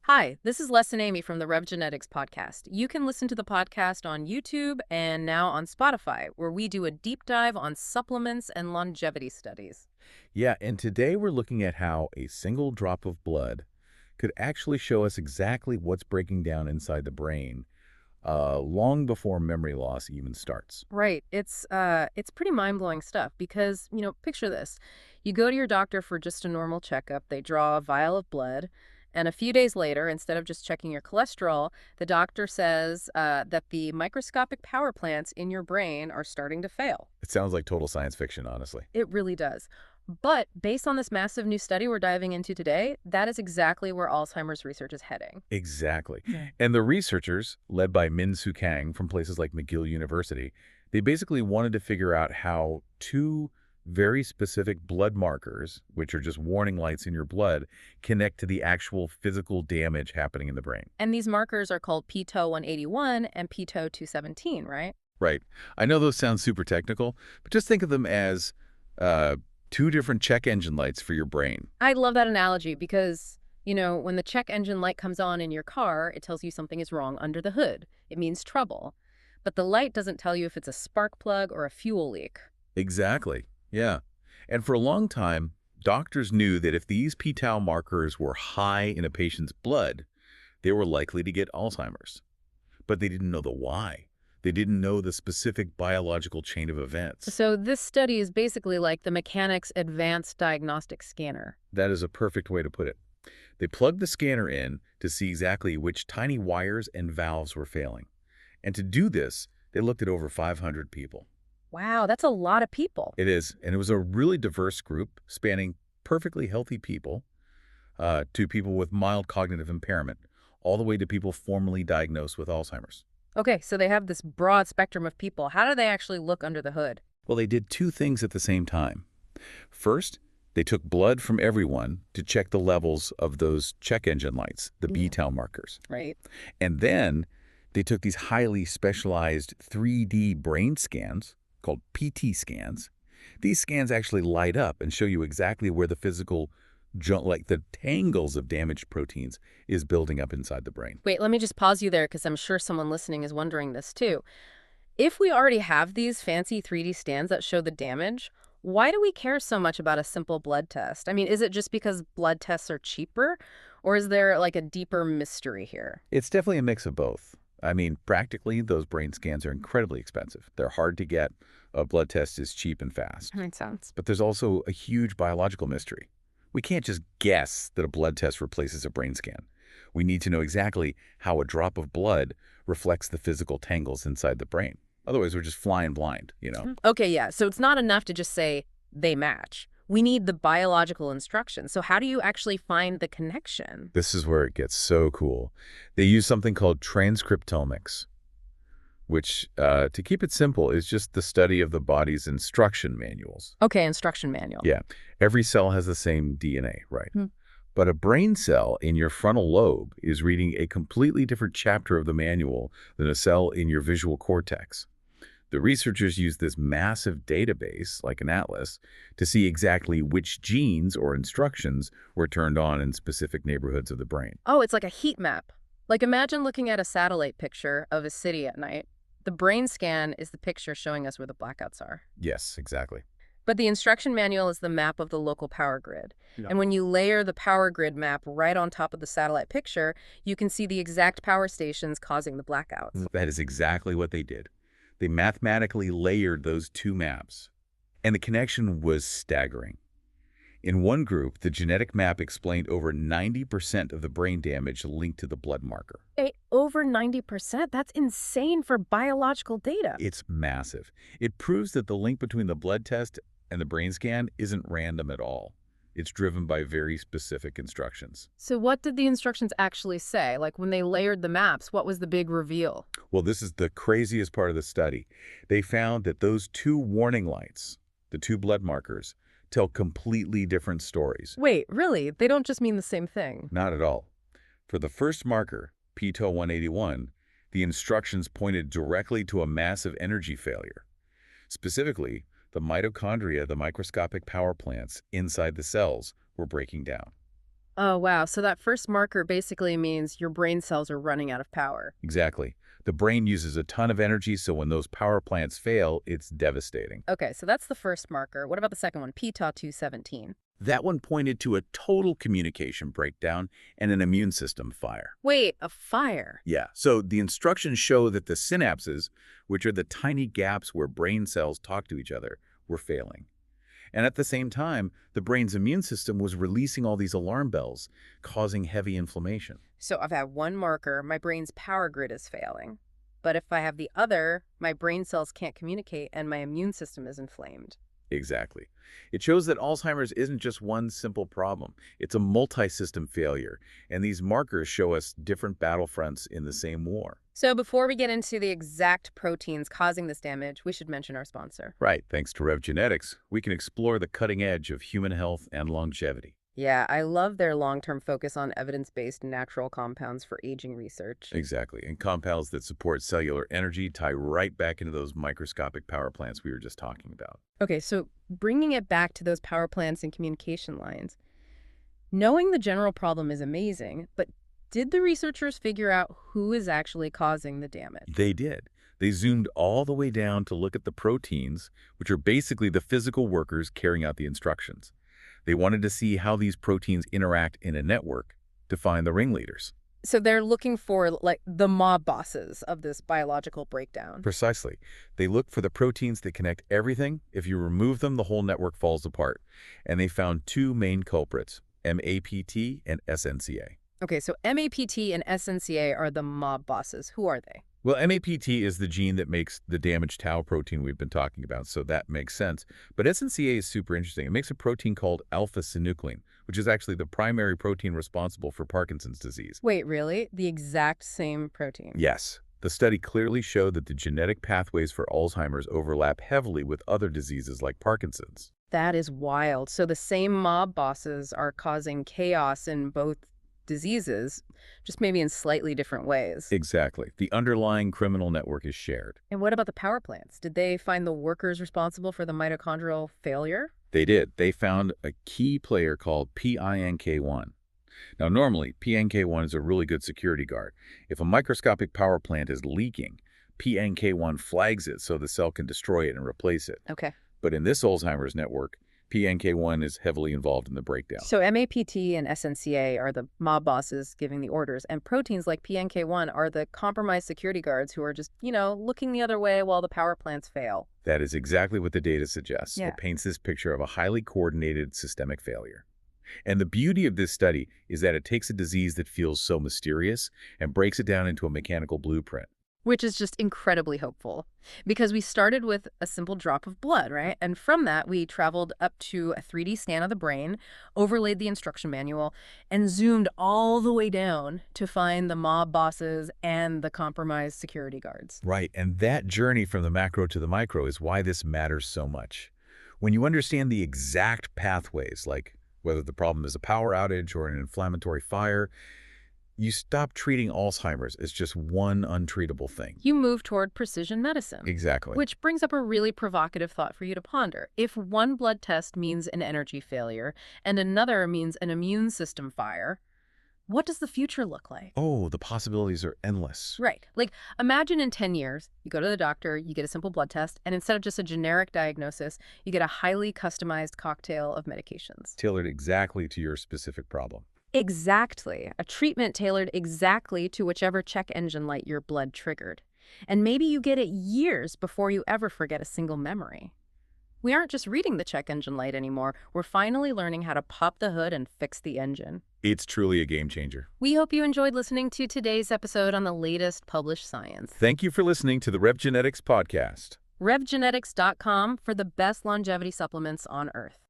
Hi, this is Les and Amy from the RevGenetics Podcast. You can listen to the podcast on YouTube and now on Spotify, where we do a deep dive on supplements and longevity studies. Yeah, and today we're looking at how a single drop of blood could actually show us exactly what's breaking down inside the brain long before memory loss even starts. Right. It's pretty mind-blowing stuff because, picture this. You go to your doctor for just a normal checkup. They draw a vial of blood. And a few days later, instead of just checking your cholesterol, the doctor says that the microscopic power plants in your brain are starting to fail. It sounds like total science fiction, honestly. It really does. But based on this massive new study we're diving into today, that is exactly where Alzheimer's research is heading. Exactly. Yeah. And the researchers, led by Min Su Kang from places like McGill University, they basically wanted to figure out how two very specific blood markers, which are just warning lights in your blood, connect to the actual physical damage happening in the brain. And these markers are called PTO181 and PTO217, right? Right. I know those sound super technical, but just think of them as two different check engine lights for your brain. I love that analogy because, when the check engine light comes on in your car, it tells you something is wrong under the hood. It means trouble. But the light doesn't tell you if it's a spark plug or a fuel leak. Exactly. Yeah. And for a long time, doctors knew that if these p-tau markers were high in a patient's blood, they were likely to get Alzheimer's. But they didn't know the why. They didn't know the specific biological chain of events. So this study is basically like the mechanic's advanced diagnostic scanner. That is a perfect way to put it. They plugged the scanner in to see exactly which tiny wires and valves were failing. And to do this, they looked at over 500 people. Wow, that's a lot of people. It is, and it was a really diverse group spanning perfectly healthy people to people with mild cognitive impairment, all the way to people formerly diagnosed with Alzheimer's. Okay, so they have this broad spectrum of people. How do they actually look under the hood? Well, they did two things at the same time. First, they took blood from everyone to check the levels of those check engine lights, the p-tau markers. Right. And then they took these highly specialized 3D brain scans called PT scans. These scans actually light up and show you exactly where the physical, like the tangles of damaged proteins, is building up inside the brain. Wait, let me just pause you there because I'm sure someone listening is wondering this too. If we already have these fancy 3D scans that show the damage, why do we care so much about a simple blood test? I mean, is it just because blood tests are cheaper, or is there like a deeper mystery here? It's definitely a mix of both. I mean, practically, those brain scans are incredibly expensive. They're hard to get. A blood test is cheap and fast. Makes sense. But there's also a huge biological mystery. We can't just guess that a blood test replaces a brain scan. We need to know exactly how a drop of blood reflects the physical tangles inside the brain. Otherwise, we're just flying blind, Okay, yeah. So it's not enough to just say they match. We need the biological instructions. So how do you actually find the connection? This is where it gets so cool. They use something called transcriptomics, which, to keep it simple, is just the study of the body's instruction manuals. Okay, instruction manual. Yeah. Every cell has the same DNA, right? But a brain cell in your frontal lobe is reading a completely different chapter of the manual than a cell in your visual cortex. The researchers use this massive database, like an atlas, to see exactly which genes or instructions were turned on in specific neighborhoods of the brain. Oh, it's like a heat map. Like imagine looking at a satellite picture of a city at night. The brain scan is the picture showing us where the blackouts are. Yes, exactly. But the instruction manual is the map of the local power grid. Yeah. And when you layer the power grid map right on top of the satellite picture, you can see the exact power stations causing the blackouts. That is exactly what they did. They mathematically layered those two maps, and the connection was staggering. In one group, the genetic map explained over 90% of the brain damage linked to the blood marker. Over 90%? That's insane for biological data. It's massive. It proves that the link between the blood test and the brain scan isn't random at all. It's driven by very specific instructions. So what did the instructions actually say? Like when they layered the maps, what was the big reveal? Well, this is the craziest part of the study. They found that those two warning lights, the two blood markers, tell completely different stories. Wait, really? They don't just mean the same thing? Not at all. For the first marker, PTO181, the instructions pointed directly to a massive energy failure. Specifically, the mitochondria, the microscopic power plants inside the cells, were breaking down. Oh, wow. So that first marker basically means your brain cells are running out of power. Exactly. The brain uses a ton of energy, so when those power plants fail, it's devastating. Okay, so that's the first marker. What about the second one, pTau217? That one pointed to a total communication breakdown and an immune system fire. Wait, a fire? Yeah, so the instructions show that the synapses, which are the tiny gaps where brain cells talk to each other, were failing. And at the same time, the brain's immune system was releasing all these alarm bells, causing heavy inflammation. So I've had one marker, my brain's power grid is failing. But if I have the other, my brain cells can't communicate and my immune system is inflamed. Exactly. It shows that Alzheimer's isn't just one simple problem. It's a multi-system failure, and these markers show us different battlefronts in the same war. So before we get into the exact proteins causing this damage, we should mention our sponsor. Right, thanks to RevGenetics, we can explore the cutting edge of human health and longevity. Yeah, I love their long-term focus on evidence-based natural compounds for aging research. Exactly, and compounds that support cellular energy tie right back into those microscopic power plants we were just talking about. Okay, so bringing it back to those power plants and communication lines, knowing the general problem is amazing, but did the researchers figure out who is actually causing the damage? They did. They zoomed all the way down to look at the proteins, which are basically the physical workers carrying out the instructions. They wanted to see how these proteins interact in a network to find the ringleaders. So they're looking for, like, the mob bosses of this biological breakdown. Precisely. They looked for the proteins that connect everything. If you remove them, the whole network falls apart. And they found two main culprits, MAPT and SNCA. Okay, so MAPT and SNCA are the mob bosses. Who are they? Well, MAPT is the gene that makes the damaged tau protein we've been talking about, so that makes sense. But SNCA is super interesting. It makes a protein called alpha-synuclein, which is actually the primary protein responsible for Parkinson's disease. Wait, really? The exact same protein? Yes. The study clearly showed that the genetic pathways for Alzheimer's overlap heavily with other diseases like Parkinson's. That is wild. So the same mob bosses are causing chaos in both diseases, just maybe in slightly different ways. Exactly. The underlying criminal network is shared. And what about the power plants? Did they find the workers responsible for the mitochondrial failure? They did. They found a key player called PINK1. Now, normally, PNK1 is a really good security guard. If a microscopic power plant is leaking, PNK1 flags it so the cell can destroy it and replace it. Okay. But in this Alzheimer's network, PNK1 is heavily involved in the breakdown. So MAPT and SNCA are the mob bosses giving the orders, and proteins like PNK1 are the compromised security guards who are just, looking the other way while the power plants fail. That is exactly what the data suggests. Yeah. It paints this picture of a highly coordinated systemic failure. And the beauty of this study is that it takes a disease that feels so mysterious and breaks it down into a mechanical blueprint. Which is just incredibly hopeful, because we started with a simple drop of blood, right? And from that, we traveled up to a 3D scan of the brain, overlaid the instruction manual, and zoomed all the way down to find the mob bosses and the compromised security guards. Right, and that journey from the macro to the micro is why this matters so much. When you understand the exact pathways, like whether the problem is a power outage or an inflammatory fire, you stop treating Alzheimer's as just one untreatable thing. You move toward precision medicine. Exactly. Which brings up a really provocative thought for you to ponder. If one blood test means an energy failure and another means an immune system fire, what does the future look like? Oh, the possibilities are endless. Right. Like, imagine in 10 years, you go to the doctor, you get a simple blood test, and instead of just a generic diagnosis, you get a highly customized cocktail of medications. Tailored exactly to your specific problem. Exactly. A treatment tailored exactly to whichever check engine light your blood triggered. And maybe you get it years before you ever forget a single memory. We aren't just reading the check engine light anymore. We're finally learning how to pop the hood and fix the engine. It's truly a game changer. We hope you enjoyed listening to today's episode on the latest published science. Thank you for listening to the RevGenetics Podcast. RevGenetics.com for the best longevity supplements on Earth.